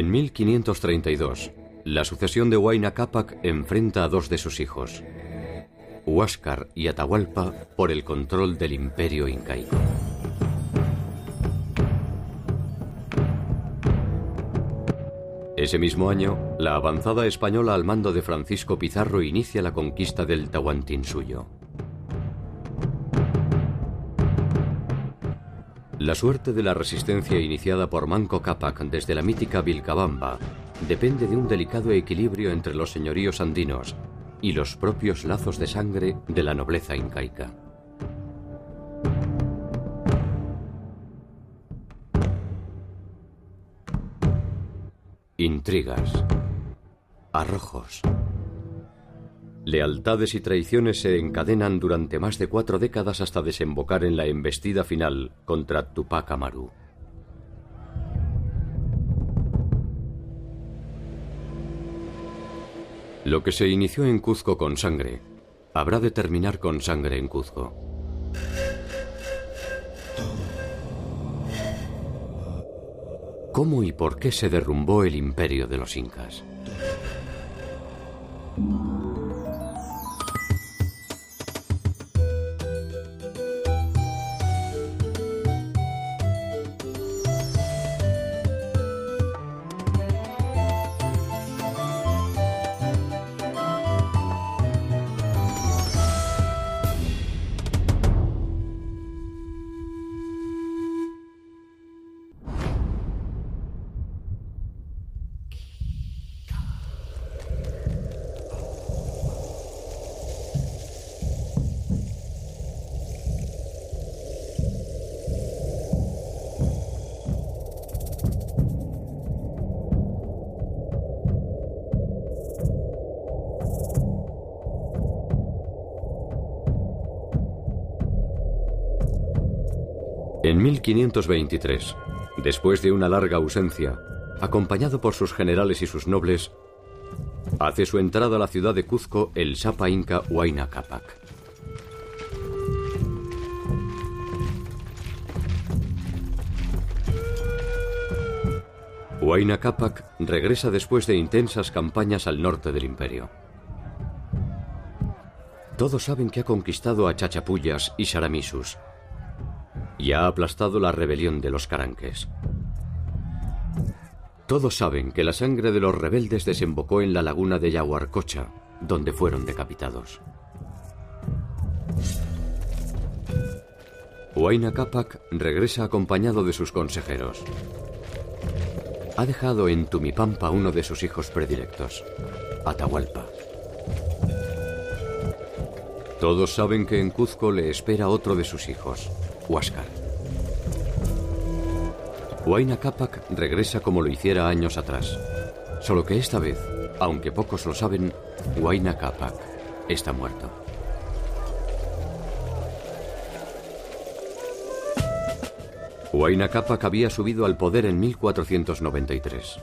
En 1532, la sucesión de Huayna Cápac enfrenta a dos de sus hijos, Huáscar y Atahualpa, por el control del imperio incaico. Ese mismo año, la avanzada española al mando de Francisco Pizarro inicia la conquista del Tahuantinsuyo. La suerte de la resistencia iniciada por Manco Cápac desde la mítica Vilcabamba depende de un delicado equilibrio entre los señoríos andinos y los propios lazos de sangre de la nobleza incaica. Intrigas, arrojos, lealtades y traiciones se encadenan durante más de 4 décadas hasta desembocar en la embestida final contra Tupac Amaru. Lo que se inició en Cuzco con sangre, habrá de terminar con sangre en Cuzco. ¿Cómo y por qué se derrumbó el imperio de los incas? En 1523, después de una larga ausencia, acompañado por sus generales y sus nobles, hace su entrada a la ciudad de Cuzco el Sapa inca Huayna Cápac. Huayna Cápac regresa después de intensas campañas al norte del imperio. Todos saben que ha conquistado a Chachapullas y Saramisus y ha aplastado la rebelión de los Caranques. Todos saben que la sangre de los rebeldes desembocó en la laguna de Yaguarcocha, donde fueron decapitados. Huayna Cápac regresa acompañado de sus consejeros. Ha dejado en Tumipampa uno de sus hijos predilectos, Atahualpa. Todos saben que en Cuzco le espera otro de sus hijos, Huáscar. Huayna Cápac regresa como lo hiciera años atrás, solo que esta vez, aunque pocos lo saben, Huayna Cápac está muerto. Huayna Cápac había subido al poder en 1493.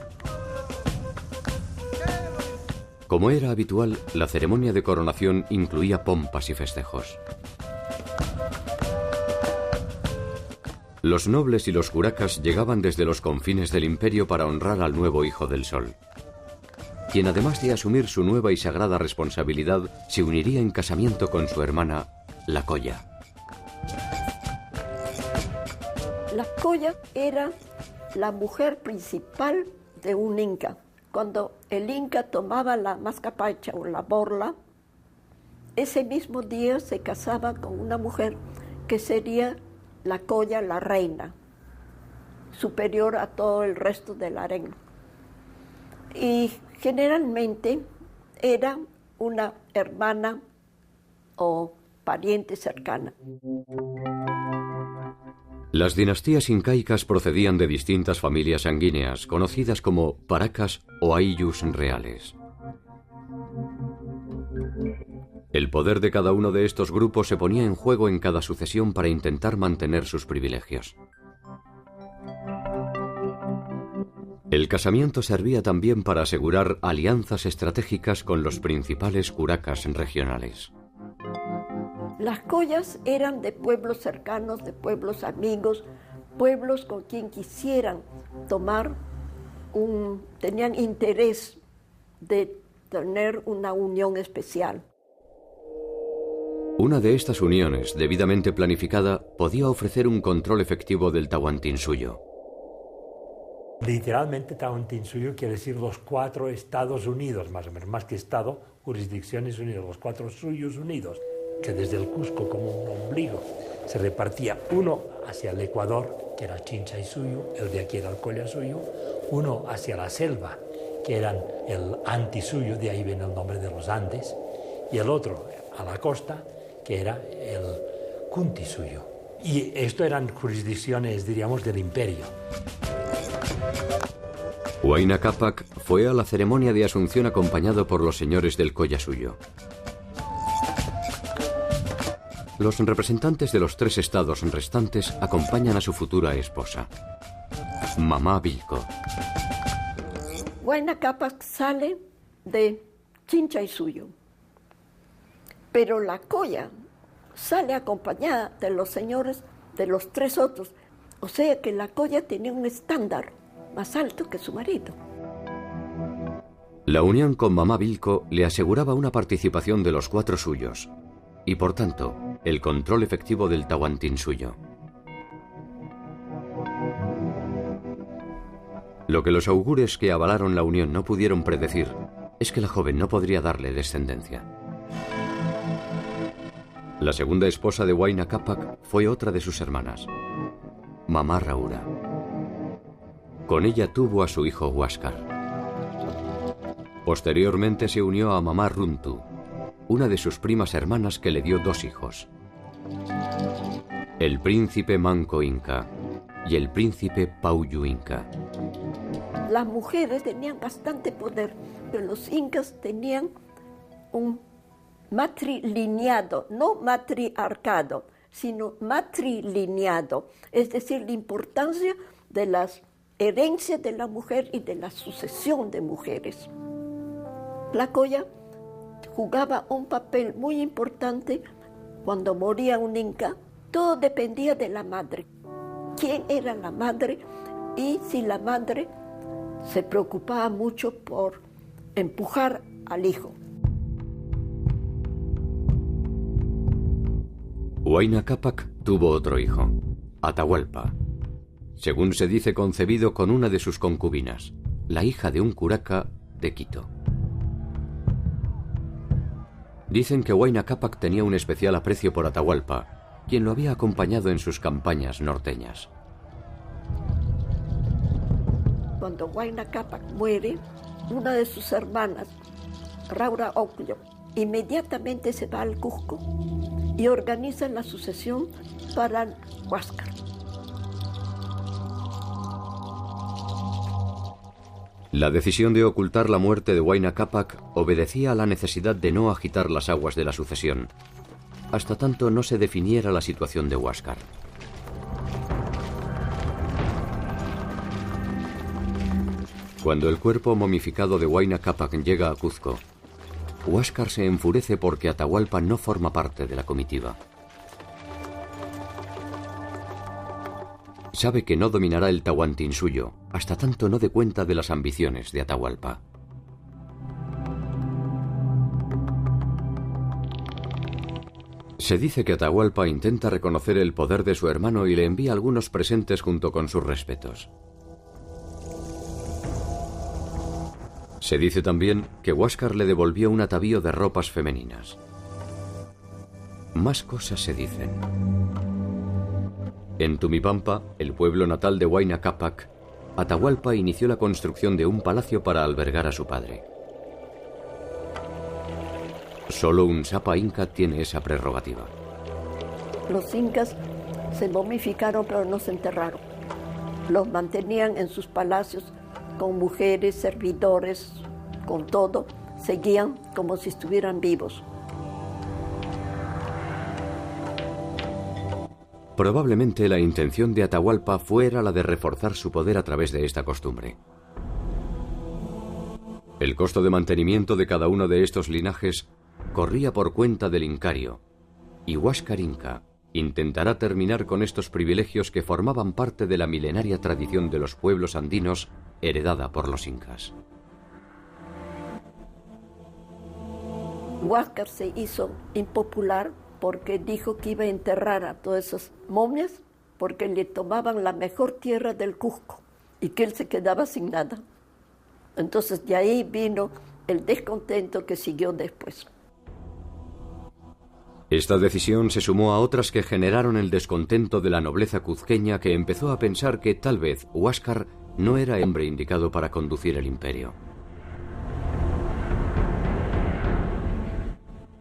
Como era habitual, la ceremonia de coronación incluía pompas y festejos. Los nobles y los curacas llegaban desde los confines del imperio para honrar al nuevo hijo del sol, quien además de asumir su nueva y sagrada responsabilidad, se uniría en casamiento con su hermana, la Colla. La Colla era la mujer principal de un inca. Cuando el inca tomaba la mascapacha o la borla, ese mismo día se casaba con una mujer que sería la Colla, la reina, superior a todo el resto del harén. Y generalmente era una hermana o pariente cercana. Las dinastías incaicas procedían de distintas familias sanguíneas, conocidas como paracas o ayllus reales. El poder de cada uno de estos grupos se ponía en juego en cada sucesión para intentar mantener sus privilegios. El casamiento servía también para asegurar alianzas estratégicas con los principales curacas regionales. Las collas eran de pueblos cercanos, de pueblos amigos, pueblos con quien quisieran tomar tenían interés de tener una unión especial. Una de estas uniones, debidamente planificada, podía ofrecer un control efectivo del Tahuantinsuyo. Literalmente Tahuantinsuyo quiere decir los 4 Estados Unidos, más o menos, más que Estado, jurisdicciones unidas, los 4 suyos unidos, que desde el Cusco como un ombligo se repartía uno hacia el Ecuador, que era Chincha y Suyo, el de aquí era el Collasuyo, uno hacia la selva, que eran el Antisuyo, de ahí viene el nombre de los Andes, y el otro a la costa, que era el Kuntisuyo. Y esto eran jurisdicciones, diríamos, del imperio. Huayna Cápac fue a la ceremonia de asunción acompañado por los señores del Collasuyo. Los representantes de los 3 estados restantes acompañan a su futura esposa, Mamá Vilco. Huayna Cápac sale de Chincha y Suyo, pero la Colla sale acompañada de los señores de los 3 otros, o sea que la Colla tenía un estándar más alto que su marido. La unión con Mamá Vilco le aseguraba una participación de los 4 suyos y, por tanto, el control efectivo del Tahuantinsuyo. Lo que los augures que avalaron la unión no pudieron predecir es que la joven no podría darle descendencia. La segunda esposa de Huayna Cápac fue otra de sus hermanas, Mamá Raura. Con ella tuvo a su hijo Huáscar. Posteriormente se unió a Mamá Runtu, una de sus primas hermanas que le dio 2 hijos, el príncipe Manco Inca y el príncipe Pauyu Inca. Las mujeres tenían bastante poder, pero los incas tenían un matrilineado, no matriarcado, sino matrilineado, es decir, la importancia de las herencias de la mujer y de la sucesión de mujeres. La Colla jugaba un papel muy importante cuando moría un inca. Todo dependía de la madre. ¿Quién era la madre? Y si la madre se preocupaba mucho por empujar al hijo. Huayna Cápac tuvo otro hijo, Atahualpa, según se dice concebido con una de sus concubinas, la hija de un curaca de Quito. Dicen que Huayna Cápac tenía un especial aprecio por Atahualpa, quien lo había acompañado en sus campañas norteñas. Cuando Huayna Cápac muere, una de sus hermanas, Raura Ocllo, inmediatamente se va al Cusco y organiza la sucesión para Huáscar. La decisión de ocultar la muerte de Huayna Cápac obedecía a la necesidad de no agitar las aguas de la sucesión, hasta tanto no se definiera la situación de Huáscar. Cuando el cuerpo momificado de Huayna Cápac llega a Cuzco, Huáscar se enfurece porque Atahualpa no forma parte de la comitiva. Sabe que no dominará el Tahuantinsuyo hasta tanto no dé cuenta de las ambiciones de Atahualpa. Se dice que Atahualpa intenta reconocer el poder de su hermano y le envía algunos presentes junto con sus respetos. Se dice también que Huáscar le devolvió un atavío de ropas femeninas. Más cosas se dicen. En Tumipampa, el pueblo natal de Huayna Cápac, Atahualpa inició la construcción de un palacio para albergar a su padre. Solo un Sapa inca tiene esa prerrogativa. Los incas se momificaron pero no se enterraron. Los mantenían en sus palacios con mujeres, servidores, con todo. Seguían como si estuvieran vivos. Probablemente la intención de Atahualpa fuera la de reforzar su poder a través de esta costumbre. El costo de mantenimiento de cada uno de estos linajes corría por cuenta del incario, y Huáscar Inca intentará terminar con estos privilegios que formaban parte de la milenaria tradición de los pueblos andinos heredada por los incas. Huáscar se hizo impopular porque dijo que iba a enterrar a todas esas momias porque le tomaban la mejor tierra del Cusco y que él se quedaba sin nada. Entonces de ahí vino el descontento que siguió después. Esta decisión se sumó a otras que generaron el descontento de la nobleza cuzqueña, que empezó a pensar que tal vez Huáscar no era el hombre indicado para conducir el imperio.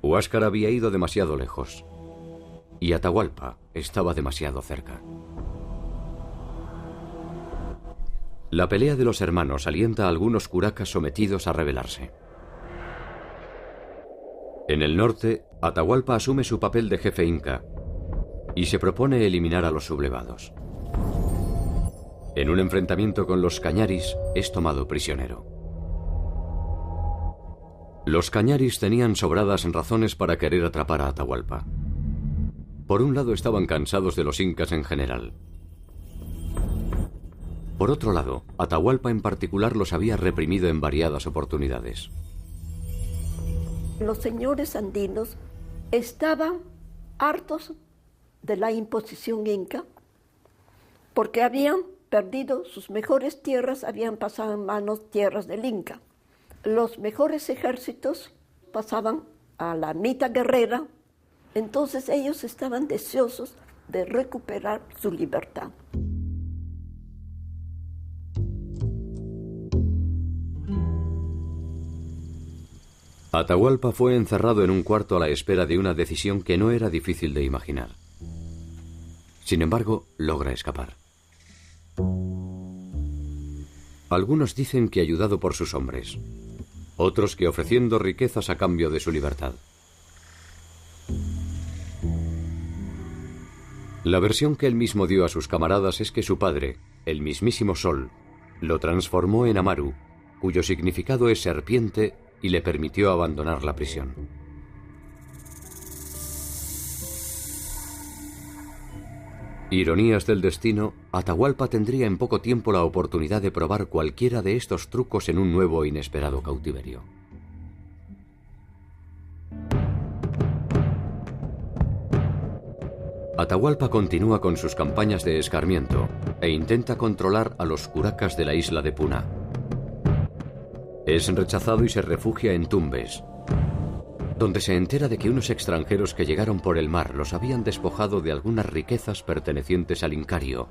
Huáscar había ido demasiado lejos y Atahualpa estaba demasiado cerca. La pelea de los hermanos alienta a algunos curacas sometidos a rebelarse. En el norte, Atahualpa asume su papel de jefe inca y se propone eliminar a los sublevados. En un enfrentamiento con los cañaris, es tomado prisionero. Los cañaris tenían sobradas razones para querer atrapar a Atahualpa. Por un lado, estaban cansados de los incas en general. Por otro lado, Atahualpa en particular los había reprimido en variadas oportunidades. Los señores andinos estaban hartos de la imposición inca porque habían perdido sus mejores tierras, habían pasado en manos tierras del inca. Los mejores ejércitos pasaban a la mitad guerrera, entonces ellos estaban deseosos de recuperar su libertad. Atahualpa fue encerrado en un cuarto a la espera de una decisión que no era difícil de imaginar. Sin embargo, logra escapar. Algunos dicen que ayudado por sus hombres, otros que ofreciendo riquezas a cambio de su libertad. La versión que él mismo dio a sus camaradas es que su padre, el mismísimo Sol, lo transformó en Amaru, cuyo significado es serpiente, y le permitió abandonar la prisión. Ironías del destino, Atahualpa tendría en poco tiempo la oportunidad de probar cualquiera de estos trucos en un nuevo e inesperado cautiverio. Atahualpa continúa con sus campañas de escarmiento e intenta controlar a los curacas de la isla de Puná. Es rechazado y se refugia en Tumbes, donde se entera de que unos extranjeros que llegaron por el mar los habían despojado de algunas riquezas pertenecientes al Incario,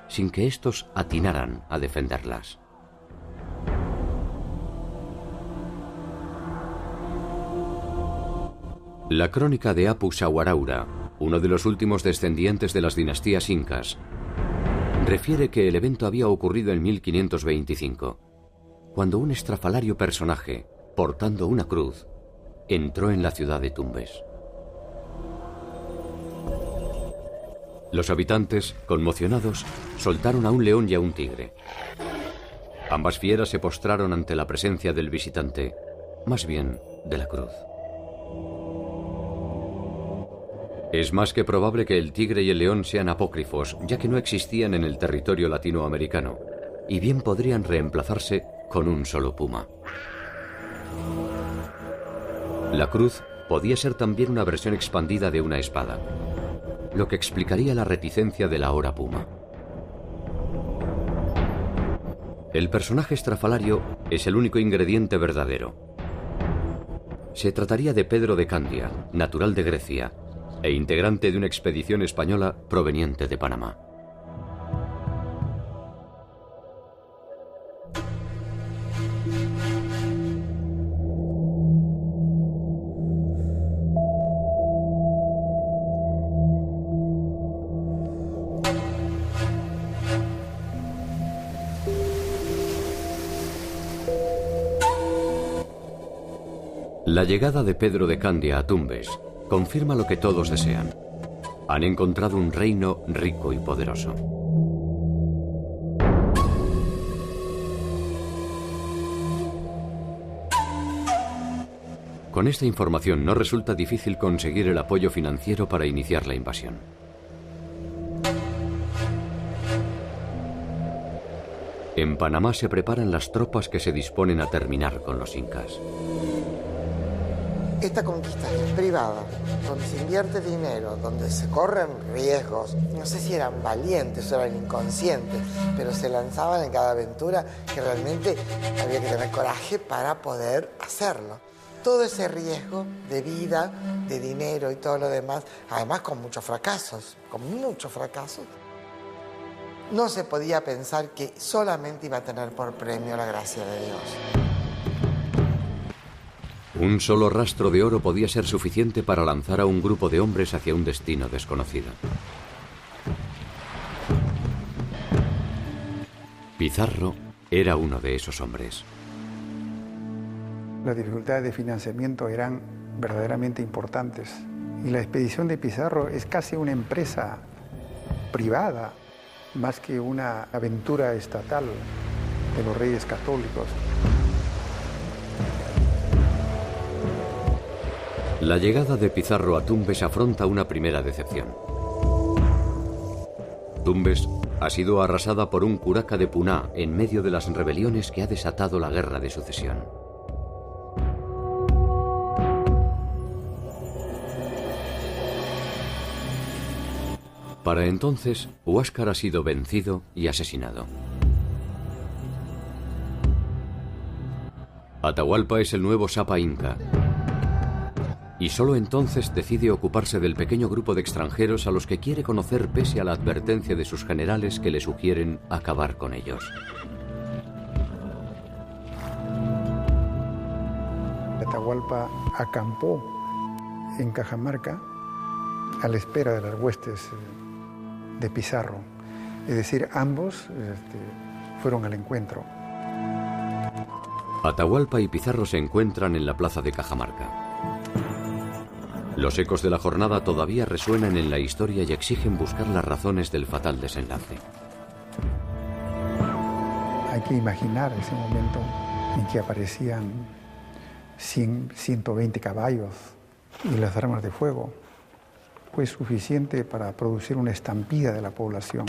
sin que éstos atinaran a defenderlas. La crónica de Apu Sawaraura, uno de los últimos descendientes de las dinastías incas, refiere que el evento había ocurrido en 1525. Cuando un estrafalario personaje, portando una cruz, entró en la ciudad de Tumbes. Los habitantes, conmocionados, soltaron a un león y a un tigre. Ambas fieras se postraron ante la presencia del visitante, más bien de la cruz. Es más que probable que el tigre y el león sean apócrifos, ya que no existían en el territorio latinoamericano, y bien podrían reemplazarse con un solo puma. La cruz podía ser también una versión expandida de una espada, lo que explicaría la reticencia del ahora puma. El personaje estrafalario es el único ingrediente verdadero. Se trataría de Pedro de Candia, natural de Grecia, e integrante de una expedición española proveniente de Panamá. La llegada de Pedro de Candia a Tumbes confirma lo que todos desean. Han encontrado un reino rico y poderoso. Con esta información no resulta difícil conseguir el apoyo financiero para iniciar la invasión. En Panamá se preparan las tropas que se disponen a terminar con los incas. Esta conquista es privada, donde se invierte dinero, donde se corren riesgos. No sé si eran valientes o eran inconscientes, pero se lanzaban en cada aventura que realmente había que tener coraje para poder hacerlo. Todo ese riesgo de vida, de dinero y todo lo demás, además con muchos fracasos, no se podía pensar que solamente iba a tener por premio la gracia de Dios. Un solo rastro de oro podía ser suficiente para lanzar a un grupo de hombres hacia un destino desconocido. Pizarro era uno de esos hombres. Las dificultades de financiamiento eran verdaderamente importantes. Y la expedición de Pizarro es casi una empresa privada, más que una aventura estatal de los reyes católicos. La llegada de Pizarro a Tumbes afronta una primera decepción. Tumbes ha sido arrasada por un curaca de Puná en medio de las rebeliones que ha desatado la Guerra de Sucesión. Para entonces, Huáscar ha sido vencido y asesinado. Atahualpa es el nuevo Sapa Inca. Y solo entonces decide ocuparse del pequeño grupo de extranjeros a los que quiere conocer pese a la advertencia de sus generales que le sugieren acabar con ellos. Atahualpa acampó en Cajamarca a la espera de las huestes de Pizarro. Es decir, ambos fueron al encuentro. Atahualpa y Pizarro se encuentran en la plaza de Cajamarca. Los ecos de la jornada todavía resuenan en la historia y exigen buscar las razones del fatal desenlace. Hay que imaginar ese momento en que aparecían 120 caballos y las armas de fuego. Fue suficiente para producir una estampida de la población.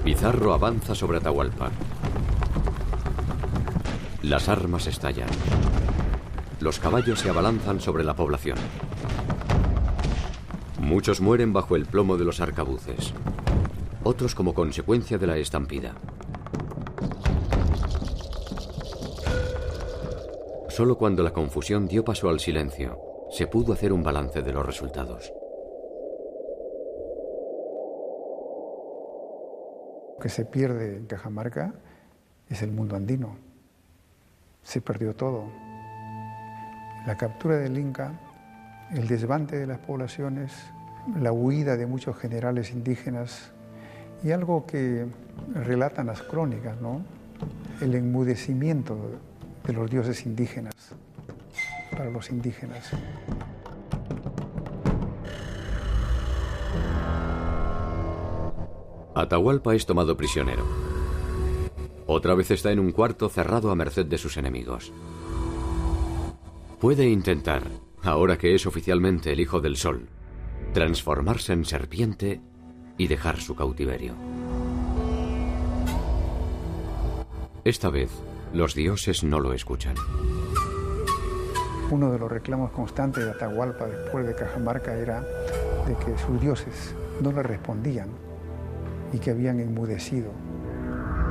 Pizarro avanza sobre Atahualpa. Las armas estallan. Los caballos se abalanzan sobre la población. Muchos mueren bajo el plomo de los arcabuces. Otros como consecuencia de la estampida. Solo cuando la confusión dio paso al silencio, se pudo hacer un balance de los resultados. Lo que se pierde en Cajamarca es el mundo andino. Se perdió todo. La captura del Inca, el desbande de las poblaciones, la huida de muchos generales indígenas y algo que relatan las crónicas, ¿no? El enmudecimiento de los dioses indígenas para los indígenas. Atahualpa es tomado prisionero. Otra vez está en un cuarto cerrado a merced de sus enemigos. Puede intentar, ahora que es oficialmente el Hijo del Sol, transformarse en serpiente y dejar su cautiverio. Esta vez, los dioses no lo escuchan. Uno de los reclamos constantes de Atahualpa después de Cajamarca era de que sus dioses no le respondían y que habían enmudecido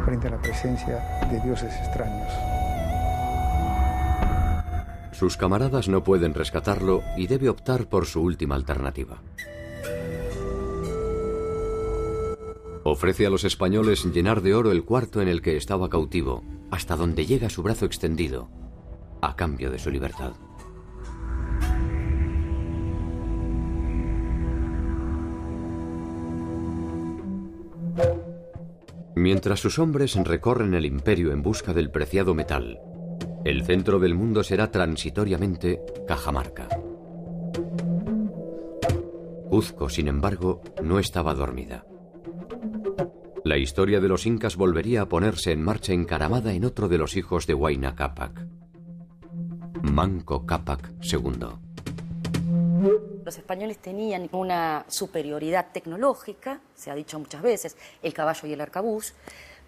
frente a la presencia de dioses extraños. Sus camaradas no pueden rescatarlo y debe optar por su última alternativa. Ofrece a los españoles llenar de oro el cuarto en el que estaba cautivo, hasta donde llega su brazo extendido, a cambio de su libertad. Mientras sus hombres recorren el imperio en busca del preciado metal, el centro del mundo será transitoriamente Cajamarca. Cuzco, sin embargo, no estaba dormida. La historia de los incas volvería a ponerse en marcha encaramada en otro de los hijos de Huayna Cápac, Manco Cápac II. Los españoles tenían una superioridad tecnológica, se ha dicho muchas veces, el caballo y el arcabuz,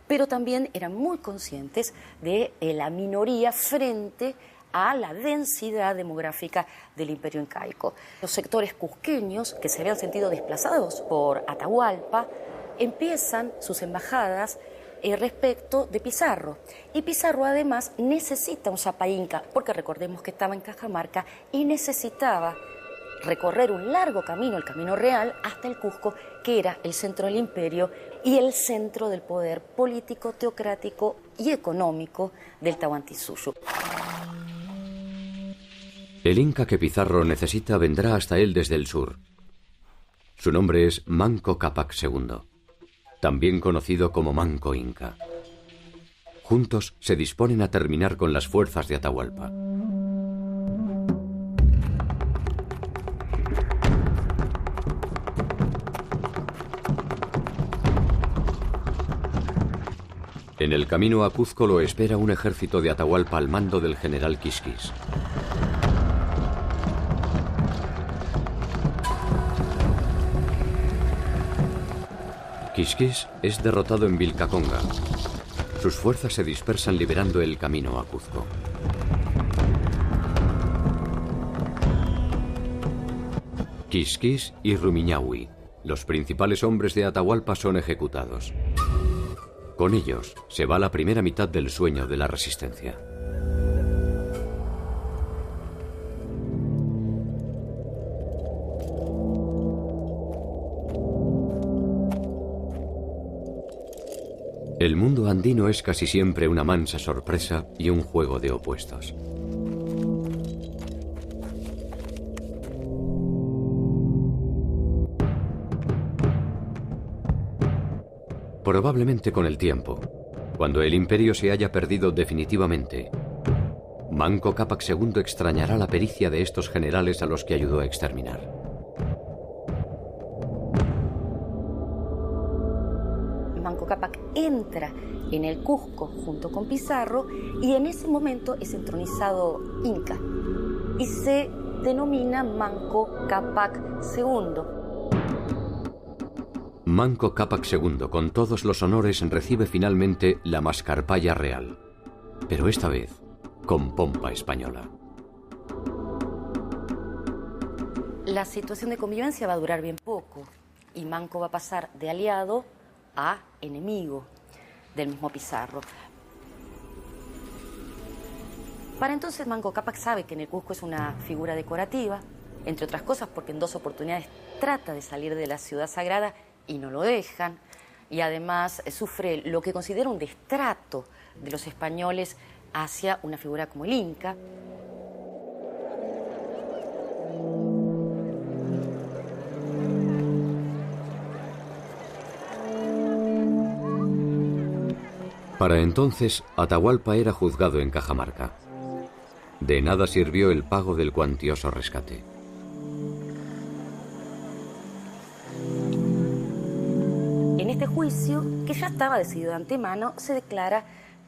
pero también eran muy conscientes de la minoría frente a la densidad demográfica del Imperio incaico. Los sectores cusqueños, que se habían sentido desplazados por Atahualpa, empiezan sus embajadas respecto de Pizarro. Y Pizarro además necesita un Zapa Inca, porque recordemos que estaba en Cajamarca y necesitaba recorrer un largo camino, el Camino Real, hasta el Cusco, que era el centro del imperio y el centro del poder político, teocrático y económico del Tahuantinsuyo. El inca que Pizarro necesita vendrá hasta él desde el sur. Su nombre es Manco Cápac II, también conocido como Manco Inca. Juntos se disponen a terminar con las fuerzas de Atahualpa. En el camino a Cuzco lo espera un ejército de Atahualpa al mando del general Quisquis. Quisquis es derrotado en Vilcaconga. Sus fuerzas se dispersan liberando el camino a Cuzco. Quisquis y Rumiñahui, los principales hombres de Atahualpa, son ejecutados. Con ellos se va la primera mitad del sueño de la resistencia. El mundo andino es casi siempre una mansa sorpresa y un juego de opuestos. Probablemente con el tiempo, cuando el imperio se haya perdido definitivamente, Manco Cápac II extrañará la pericia de estos generales a los que ayudó a exterminar. Manco Cápac entra en el Cusco junto con Pizarro y en ese momento es entronizado inca y se denomina Manco Cápac II. Manco Cápac II, con todos los honores, recibe finalmente la mascarpalla real, pero esta vez con pompa española. La situación de convivencia va a durar bien poco y Manco va a pasar de aliado a enemigo del mismo Pizarro. Para entonces Manco Cápac sabe que en el Cusco es una figura decorativa, entre otras cosas porque en 2 oportunidades trata de salir de la ciudad sagrada y no lo dejan, y además sufre lo que considera un destrato de los españoles hacia una figura como el Inca. Para entonces, Atahualpa era juzgado en Cajamarca. De nada sirvió el pago del cuantioso rescate. En este juicio, que ya estaba decidido de antemano, se declara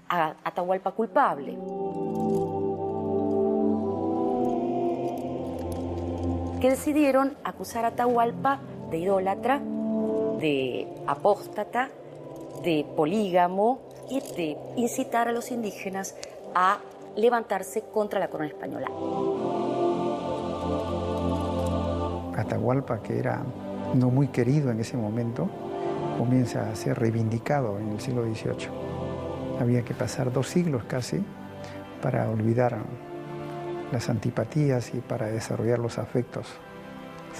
a Atahualpa culpable. Que decidieron acusar a Atahualpa de idólatra, de apóstata, de polígamo y de incitar a los indígenas a levantarse contra la corona española. Atahualpa, que era no muy querido en ese momento, comienza a ser reivindicado en el siglo XVIII. Había que pasar 2 siglos casi para olvidar las antipatías y para desarrollar los afectos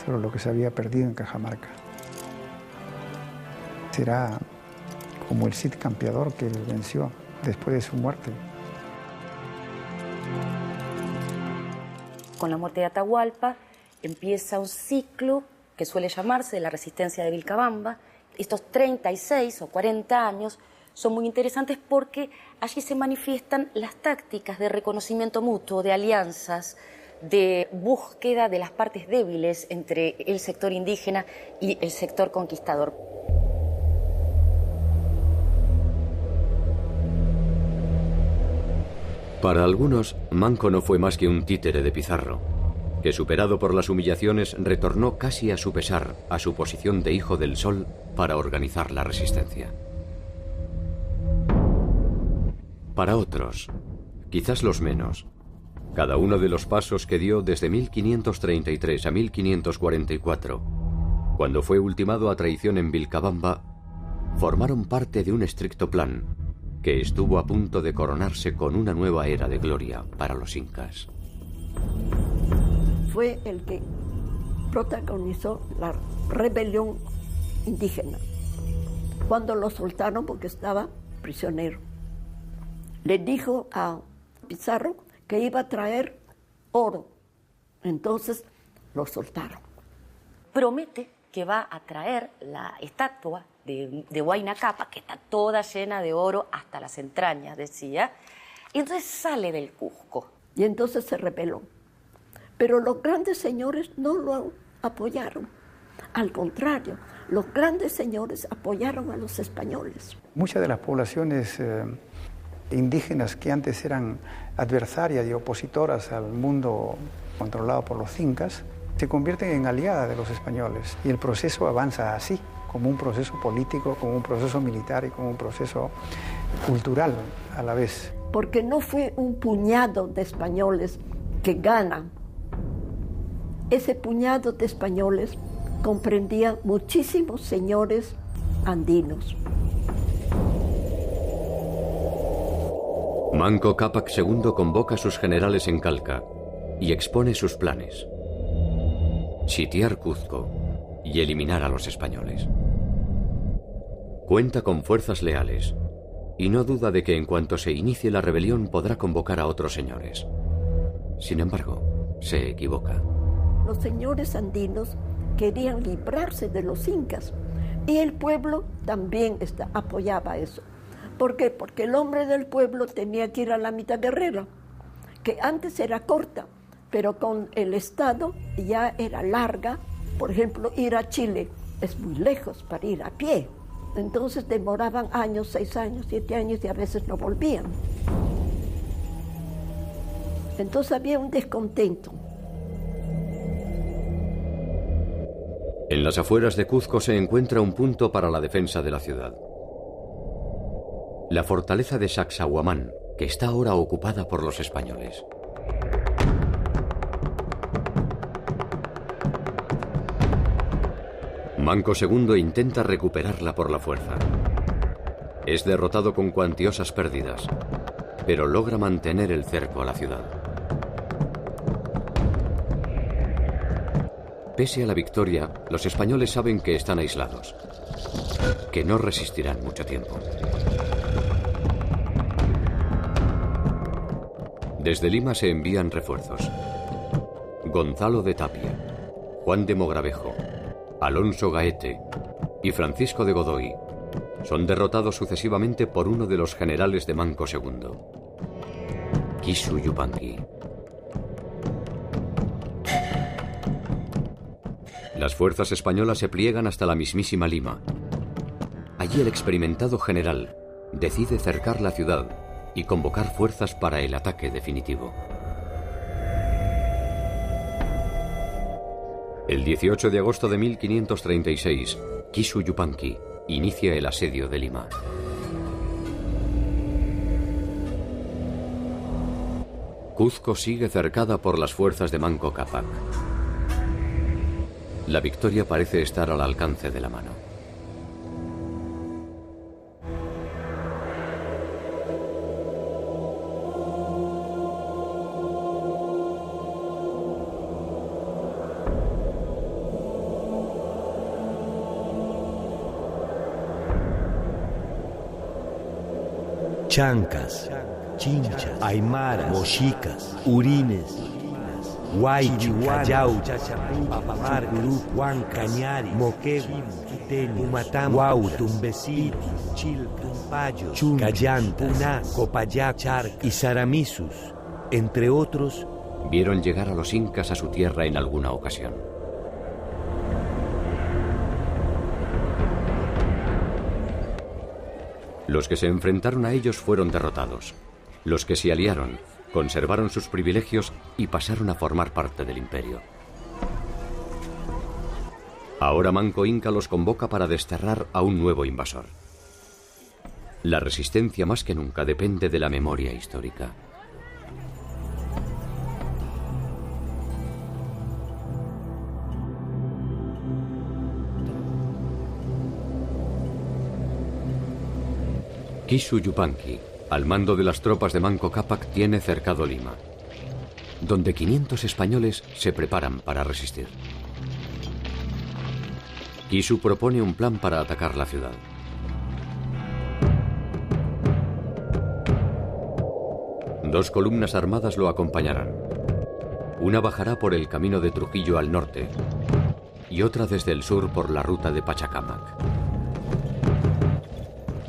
sobre lo que se había perdido en Cajamarca. Será como el Cid Campeador que venció después de su muerte. Con la muerte de Atahualpa empieza un ciclo que suele llamarse de la resistencia de Vilcabamba. Estos 36 o 40 años son muy interesantes porque allí se manifiestan las tácticas de reconocimiento mutuo, de alianzas, de búsqueda de las partes débiles entre el sector indígena y el sector conquistador. Para algunos, Manco no fue más que un títere de Pizarro. que superado por las humillaciones retornó casi a su pesar a su posición de hijo del sol para organizar la resistencia. Para otros, quizás los menos, cada uno de los pasos que dio desde 1533 a 1544, cuando fue ultimado a traición en Vilcabamba, formaron parte de un estricto plan que estuvo a punto de coronarse con una nueva era de gloria para los incas. Fue el que protagonizó la rebelión indígena, cuando lo soltaron porque estaba prisionero. Le dijo a Pizarro que iba a traer oro, entonces lo soltaron. Promete que va a traer la estatua de Huayna Cápac, que está toda llena de oro hasta las entrañas, decía, y entonces sale del Cusco. Y entonces se rebeló. Pero los grandes señores no lo apoyaron. Al contrario, los grandes señores apoyaron a los españoles. Muchas de las poblaciones indígenas que antes eran adversarias y opositoras al mundo controlado por los incas, se convierten en aliadas de los españoles. Y el proceso avanza así, como un proceso político, como un proceso militar y como un proceso cultural a la vez. Porque no fue un puñado de españoles que ganan. Ese puñado de españoles comprendía muchísimos señores andinos. Manco Cápac II convoca a sus generales en Calca y expone sus planes: sitiar Cuzco y eliminar a los españoles. Cuenta con fuerzas leales y no duda de que en cuanto se inicie la rebelión podrá convocar a otros señores. Sin embargo, se equivoca. Los señores andinos querían librarse de los incas y el pueblo también apoyaba eso. ¿Por qué? Porque el hombre del pueblo tenía que ir a la mitad guerrera, que antes era corta, pero con el Estado ya era larga. Por ejemplo, ir a Chile es muy lejos para ir a pie. Entonces demoraban años, 6 años, 7 años y a veces no volvían. Entonces había un descontento. En las afueras de Cuzco se encuentra un punto para la defensa de la ciudad: la fortaleza de Sacsayhuamán, que está ahora ocupada por los españoles. Manco II intenta recuperarla por la fuerza. Es derrotado con cuantiosas pérdidas, pero logra mantener el cerco a la ciudad. Pese a la victoria, los españoles saben que están aislados, que no resistirán mucho tiempo. Desde Lima se envían refuerzos: Gonzalo de Tapia, Juan de Mogravejo, Alonso Gaete y Francisco de Godoy son derrotados sucesivamente por uno de los generales de Manco II, Kisu Yupanqui. Las fuerzas españolas se pliegan hasta la mismísima Lima. Allí el experimentado general decide cercar la ciudad y convocar fuerzas para el ataque definitivo. El 18 de agosto de 1536, Kisu Yupanqui inicia el asedio de Lima. Cuzco sigue cercada por las fuerzas de Manco Cápac. La victoria parece estar al alcance de la mano. Chancas, Chinchas, Aymaras, Mochicas, Urines, Huaychi, Callao, Papamar, Juan, Cañari, Moquegua, Umatam, Huaura, Tumbesí, Chilca, Payo, Callanta, Puná, Copayac, Charca y Saramisus, entre otros, vieron llegar a los incas a su tierra en alguna ocasión. Los que se enfrentaron a ellos fueron derrotados. Los que se aliaron conservaron sus privilegios y pasaron a formar parte del imperio. Ahora Manco Inca los convoca para desterrar a un nuevo invasor. La resistencia más que nunca depende de la memoria histórica. Kisu Yupanqui, al mando de las tropas de Manco Cápac, tiene cercado Lima, donde 500 españoles se preparan para resistir. Kisu propone un plan para atacar la ciudad. Dos columnas armadas lo acompañarán. Una bajará por el camino de Trujillo al norte y otra desde el sur por la ruta de Pachacámac.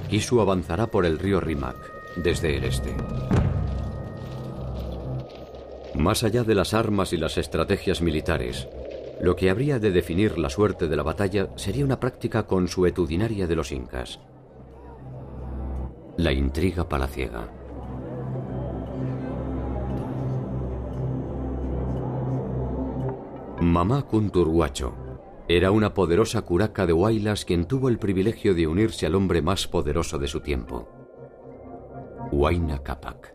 Kisu avanzará por el río Rímac, desde el este. Más allá de las armas y las estrategias militares, lo que habría de definir la suerte de la batalla sería una práctica consuetudinaria de los incas: la intriga palaciega. Mamá Kunturhuacho era una poderosa curaca de Huaylas quien tuvo el privilegio de unirse al hombre más poderoso de su tiempo, Huayna Cápac.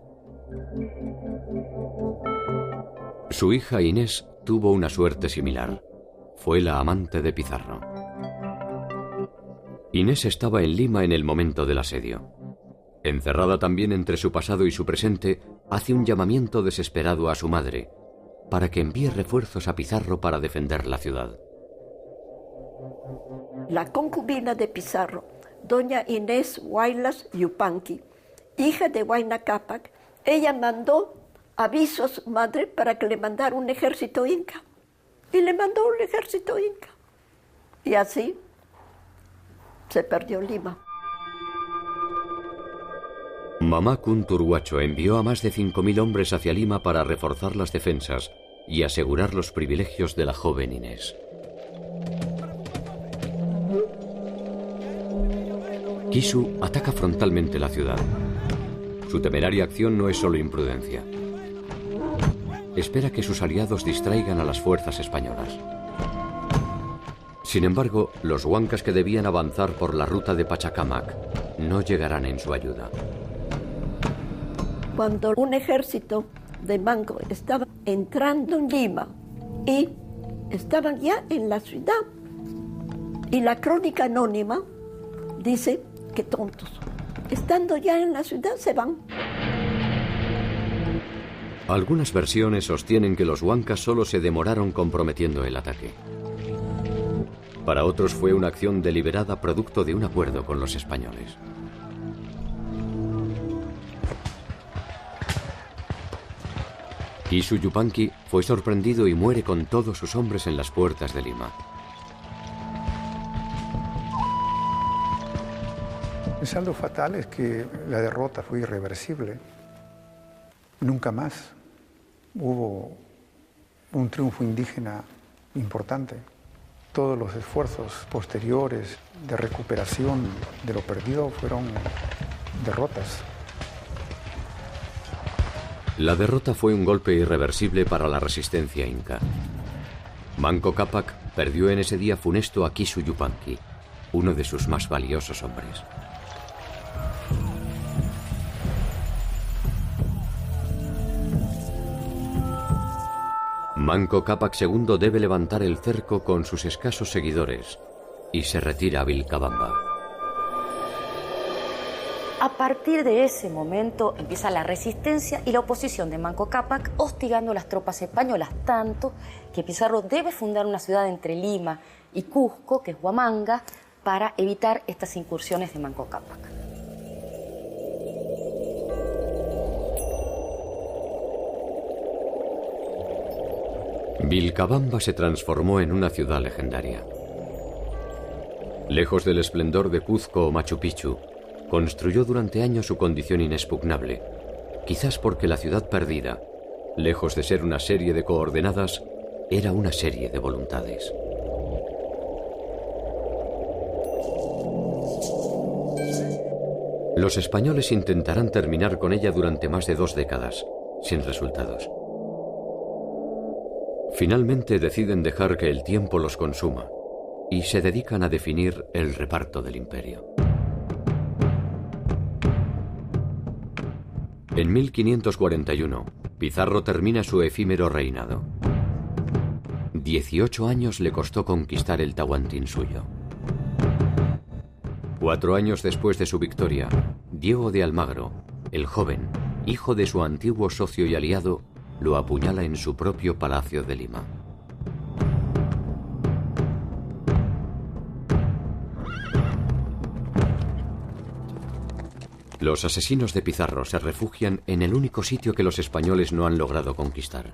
Su hija Inés tuvo una suerte similar. Fue la amante de Pizarro. Inés estaba en Lima en el momento del asedio. Encerrada también entre su pasado y su presente, hace un llamamiento desesperado a su madre para que envíe refuerzos a Pizarro para defender la ciudad. La concubina de Pizarro, doña Inés Huaylas Yupanqui, hija de Huayna Cápac, ella mandó aviso a su madre para que le mandara un ejército inca. Y le mandó un ejército inca. Y así se perdió Lima. Mamá Kunturhuacho envió a más de 5.000 hombres hacia Lima para reforzar las defensas y asegurar los privilegios de la joven Inés. Kisu ataca frontalmente la ciudad. Su temeraria acción no es solo imprudencia. Espera que sus aliados distraigan a las fuerzas españolas. Sin embargo, los huancas que debían avanzar por la ruta de Pachacámac no llegarán en su ayuda. Cuando un ejército de Manco estaba entrando en Lima y estaban ya en la ciudad, y la crónica anónima dice que tontos, estando ya en la ciudad se van. Algunas versiones sostienen que los huancas solo se demoraron comprometiendo el ataque. Para otros fue una acción deliberada producto de un acuerdo con los españoles. Kisu Yupanqui fue sorprendido y muere con todos sus hombres en las puertas de Lima. El saldo fatal es que la derrota fue irreversible. Nunca más hubo un triunfo indígena importante. Todos los esfuerzos posteriores de recuperación de lo perdido fueron derrotas. La derrota fue un golpe irreversible para la resistencia inca. Manco Cápac perdió en ese día funesto a Kisu Yupanqui, uno de sus más valiosos hombres. Manco Cápac II debe levantar el cerco con sus escasos seguidores y se retira a Vilcabamba. A partir de ese momento empieza la resistencia y la oposición de Manco Cápac hostigando a las tropas españolas, tanto que Pizarro debe fundar una ciudad entre Lima y Cusco, que es Huamanga, para evitar estas incursiones de Manco Cápac. Vilcabamba se transformó en una ciudad legendaria. Lejos del esplendor de Cuzco o Machu Picchu, construyó durante años su condición inexpugnable, quizás porque la ciudad perdida, lejos de ser una serie de coordenadas, era una serie de voluntades. Los españoles intentarán terminar con ella durante más de 2 décadas, sin resultados. Finalmente deciden dejar que el tiempo los consuma y se dedican a definir el reparto del imperio. En 1541, Pizarro termina su efímero reinado. 18 años le costó conquistar el Tahuantinsuyo. 4 años después de su victoria, Diego de Almagro, el joven, hijo de su antiguo socio y aliado, lo apuñala en su propio palacio de Lima. Los asesinos de Pizarro se refugian en el único sitio que los españoles no han logrado conquistar: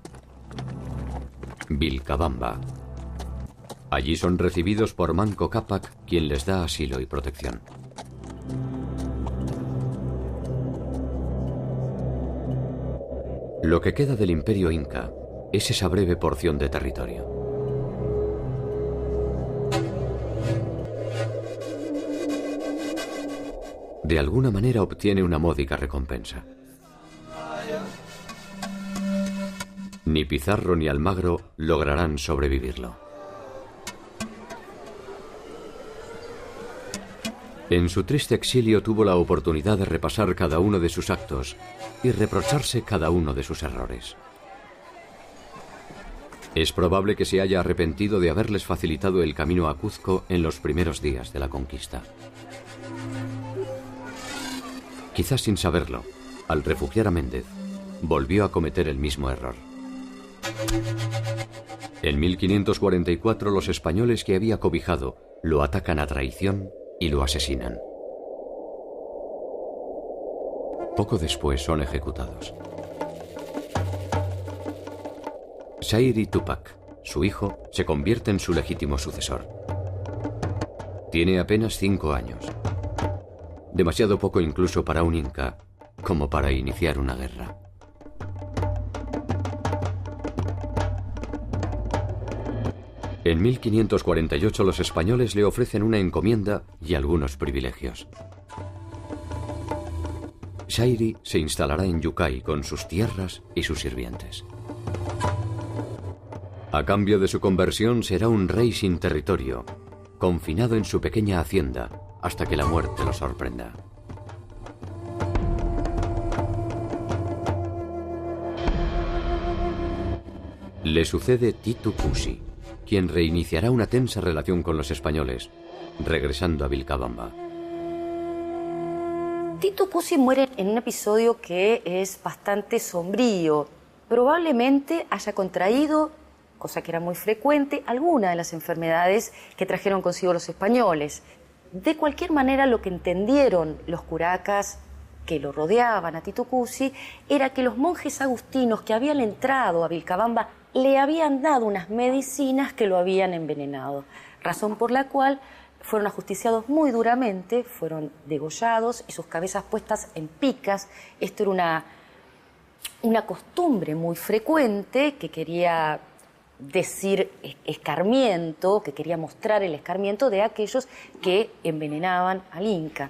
Vilcabamba. Allí son recibidos por Manco Cápac, quien les da asilo y protección. Lo que queda del imperio inca es esa breve porción de territorio. De alguna manera obtiene una módica recompensa. Ni Pizarro ni Almagro lograrán sobrevivirlo. En su triste exilio tuvo la oportunidad de repasar cada uno de sus actos y reprocharse cada uno de sus errores. Es probable que se haya arrepentido de haberles facilitado el camino a Cuzco en los primeros días de la conquista. Quizás sin saberlo, al refugiar a Méndez, volvió a cometer el mismo error. En 1544 los españoles que había cobijado lo atacan a traición y lo asesinan. Poco después son ejecutados. Sairi Tupac, su hijo, se convierte en su legítimo sucesor. Tiene apenas 5 años. Demasiado poco incluso para un inca, como para iniciar una guerra. En 1548 los españoles le ofrecen una encomienda y algunos privilegios. Sairi se instalará en Yucay con sus tierras y sus sirvientes. A cambio de su conversión será un rey sin territorio, confinado en su pequeña hacienda hasta que la muerte lo sorprenda. Le sucede Titu Cusi, quien reiniciará una tensa relación con los españoles, regresando a Vilcabamba. Titu Cusi muere en un episodio que es bastante sombrío. Probablemente haya contraído, cosa que era muy frecuente, alguna de las enfermedades que trajeron consigo los españoles. De cualquier manera, lo que entendieron los curacas que lo rodeaban a Titu Cusi era que los monjes agustinos que habían entrado a Vilcabamba le habían dado unas medicinas que lo habían envenenado, razón por la cual fueron ajusticiados muy duramente, fueron degollados y sus cabezas puestas en picas. Esto era una costumbre muy frecuente que quería decir escarmiento, que quería mostrar el escarmiento de aquellos que envenenaban al Inca.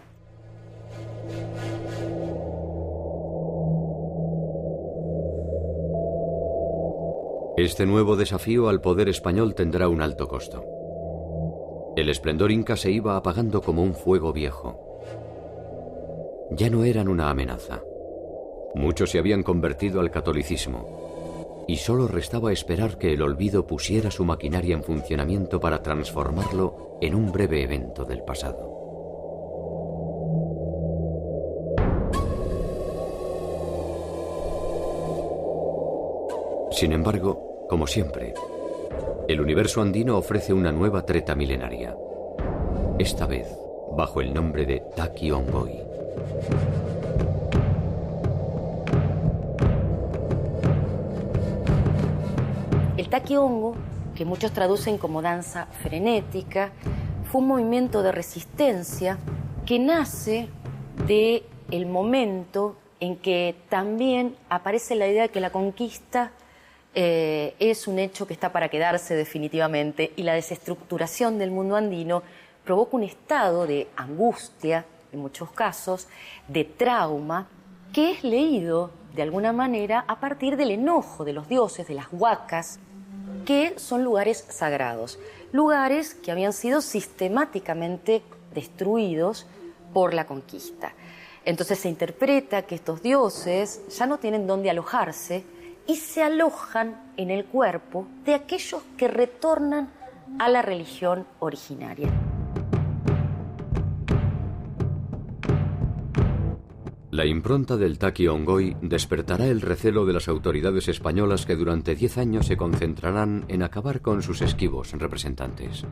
Este nuevo desafío al poder español tendrá un alto costo. El esplendor inca se iba apagando como un fuego viejo. Ya no eran una amenaza. Muchos se habían convertido al catolicismo y solo restaba esperar que el olvido pusiera su maquinaria en funcionamiento para transformarlo en un breve evento del pasado. Sin embargo, como siempre, el universo andino ofrece una nueva treta milenaria, esta vez bajo el nombre de Taki Ongoy. El Taquiongo, que muchos traducen como danza frenética, fue un movimiento de resistencia que nace del momento en que también aparece la idea de que la conquista es un hecho que está para quedarse definitivamente, y la desestructuración del mundo andino provoca un estado de angustia, en muchos casos, de trauma, que es leído de alguna manera a partir del enojo de los dioses, de las huacas, que son lugares sagrados, lugares que habían sido sistemáticamente destruidos por la conquista. Entonces se interpreta que estos dioses ya no tienen dónde alojarse y se alojan en el cuerpo de aquellos que retornan a la religión originaria. La impronta del Taqui Ongoy despertará el recelo de las autoridades españolas que durante 10 años se concentrarán en acabar con sus esquivos representantes.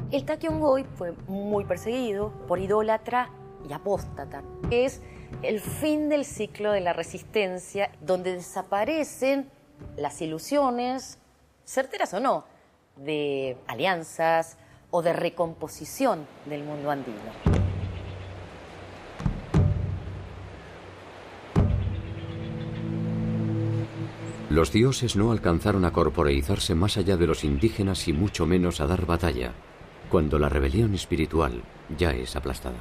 El Taqui Ongoy fue muy perseguido por idólatra y apóstata. Es el fin del ciclo de la resistencia, donde desaparecen las ilusiones, certeras o no, de alianzas o de recomposición del mundo andino. Los dioses no alcanzaron a corporeizarse más allá de los indígenas y mucho menos a dar batalla, cuando la rebelión espiritual ya es aplastada.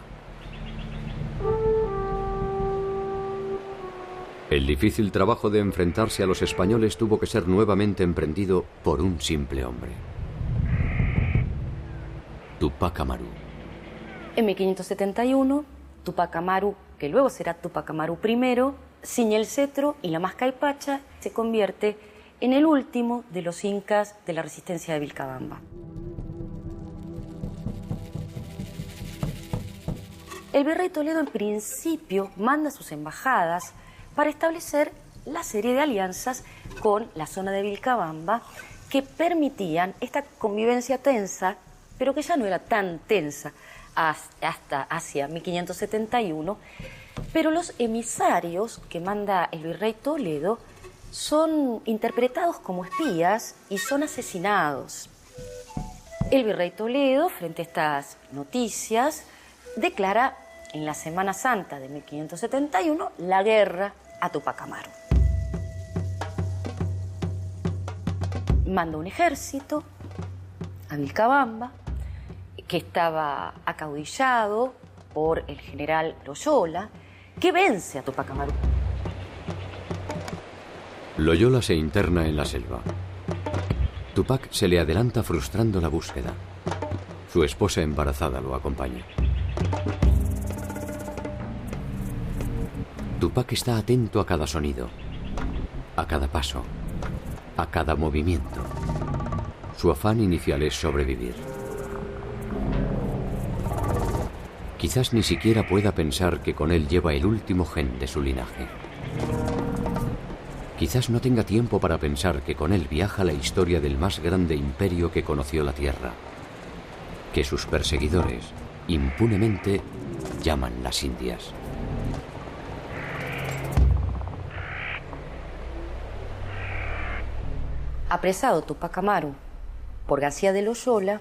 El difícil trabajo de enfrentarse a los españoles tuvo que ser nuevamente emprendido por un simple hombre: Tupac Amaru. En 1571, Tupac Amaru, que luego será Tupac Amaru I, ciñe el cetro y la máscara y pacha, se convierte en el último de los incas de la resistencia de Vilcabamba. El virrey Toledo en principio manda sus embajadas para establecer la serie de alianzas con la zona de Vilcabamba que permitían esta convivencia tensa, pero que ya no era tan tensa hasta hacia 1571, pero los emisarios que manda el virrey Toledo son interpretados como espías y son asesinados. El virrey Toledo, frente a estas noticias, declara en la Semana Santa de 1571 la guerra a Tupac Amaru. Manda un ejército a Vilcabamba, que estaba acaudillado por el general Loyola, que vence a Tupac Amaru. Loyola se interna en la selva. Tupac se le adelanta frustrando la búsqueda. Su esposa embarazada lo acompaña. Tupac está atento a cada sonido, a cada paso, a cada movimiento. Su afán inicial es sobrevivir. Quizás ni siquiera pueda pensar que con él lleva el último gen de su linaje. Quizás no tenga tiempo para pensar que con él viaja la historia del más grande imperio que conoció la Tierra, que sus perseguidores impunemente llaman las Indias. Apresado Tupac Amaru por García de Loyola,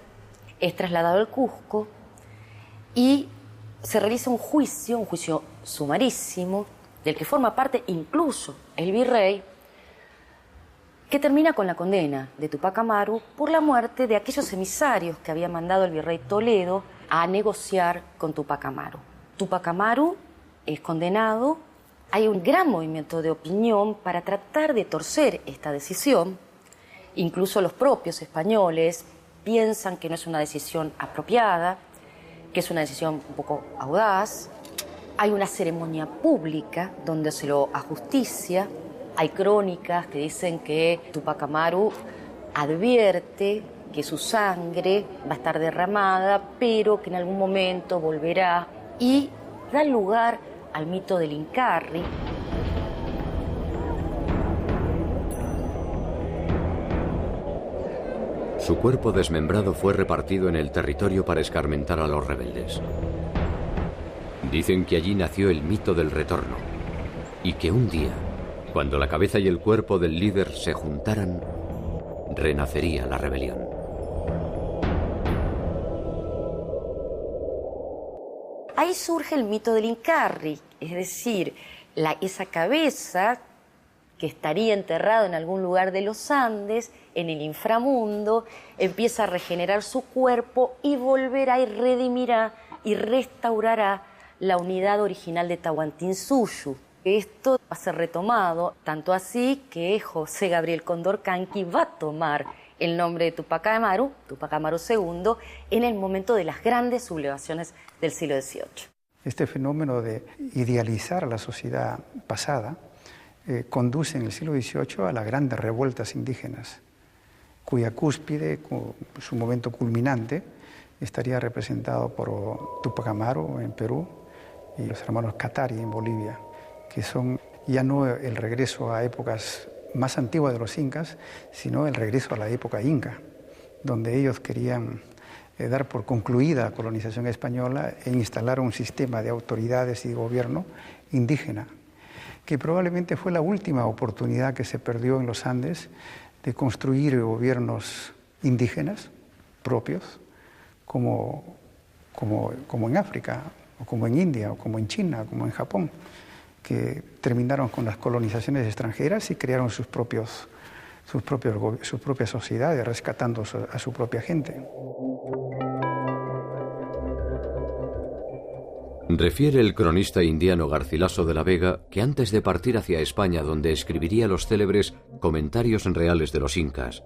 es trasladado al Cusco y se realiza un juicio sumarísimo, del que forma parte incluso el virrey, que termina con la condena de Tupac Amaru por la muerte de aquellos emisarios que había mandado el virrey Toledo a negociar con Tupac Amaru. Tupac Amaru es condenado. Hay un gran movimiento de opinión para tratar de torcer esta decisión. Incluso los propios españoles piensan que no es una decisión apropiada, que es una decisión un poco audaz. Hay una ceremonia pública donde se lo ajusticia. Hay crónicas que dicen que Tupac Amaru advierte que su sangre va a estar derramada, pero que en algún momento volverá, y da lugar al mito del Incarri. Su cuerpo desmembrado fue repartido en el territorio para escarmentar a los rebeldes. Dicen que allí nació el mito del retorno y que un día, cuando la cabeza y el cuerpo del líder se juntaran, renacería la rebelión. Ahí surge el mito del Incarri, es decir, esa cabeza que estaría enterrado en algún lugar de los Andes, en el inframundo, empieza a regenerar su cuerpo y volverá y redimirá y restaurará la unidad original de Tahuantinsuyu. Esto va a ser retomado, tanto así que José Gabriel Condorcanqui va a tomar el nombre de Tupac Amaru II, en el momento de las grandes sublevaciones del siglo XVIII. Este fenómeno de idealizar a la sociedad pasada conduce en el siglo XVIII a las grandes revueltas indígenas, cuya cúspide, su momento culminante, estaría representado por Tupac Amaru en Perú y los hermanos Katari en Bolivia, que son ya no el regreso a épocas más antiguas de los incas, sino el regreso a la época inca, donde ellos querían dar por concluida la colonización española e instalar un sistema de autoridades y de gobierno indígena, que probablemente fue la última oportunidad que se perdió en los Andes de construir gobiernos indígenas propios, como en África, o como en India, o como en China, como en Japón, que terminaron con las colonizaciones extranjeras y crearon sus propias sociedades, rescatando a su propia gente. Refiere el cronista indiano Garcilaso de la Vega que antes de partir hacia España, donde escribiría los célebres Comentarios reales de los Incas,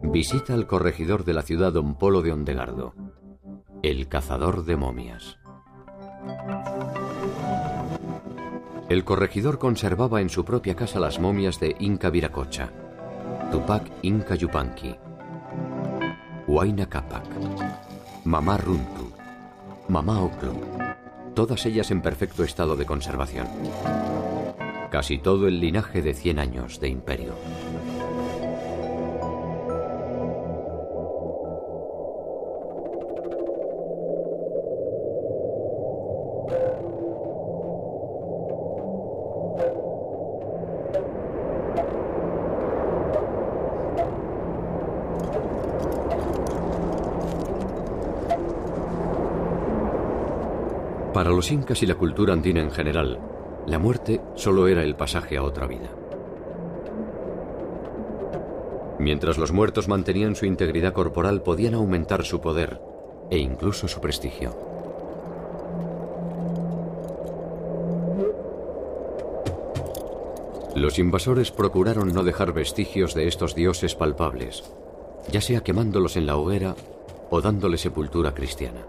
visita al corregidor de la ciudad Don Polo de Ondegardo, el cazador de momias. El corregidor conservaba en su propia casa las momias de Inca Viracocha, Tupac Inca Yupanqui, Huayna Cápac, Mamá Runtu, Mamá Oclo, todas ellas en perfecto estado de conservación. Casi todo el linaje de 100 años de imperio. Para los incas y la cultura andina en general, la muerte solo era el pasaje a otra vida. Mientras los muertos mantenían su integridad corporal, podían aumentar su poder e incluso su prestigio. Los invasores procuraron no dejar vestigios de estos dioses palpables, ya sea quemándolos en la hoguera o dándole sepultura cristiana.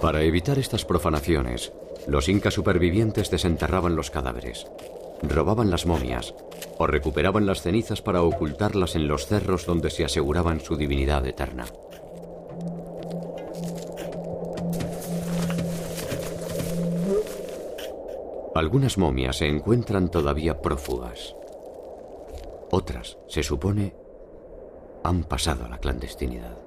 Para evitar estas profanaciones, los incas supervivientes desenterraban los cadáveres, robaban las momias o recuperaban las cenizas para ocultarlas en los cerros donde se aseguraban su divinidad eterna. Algunas momias se encuentran todavía prófugas. Otras, se supone, han pasado a la clandestinidad.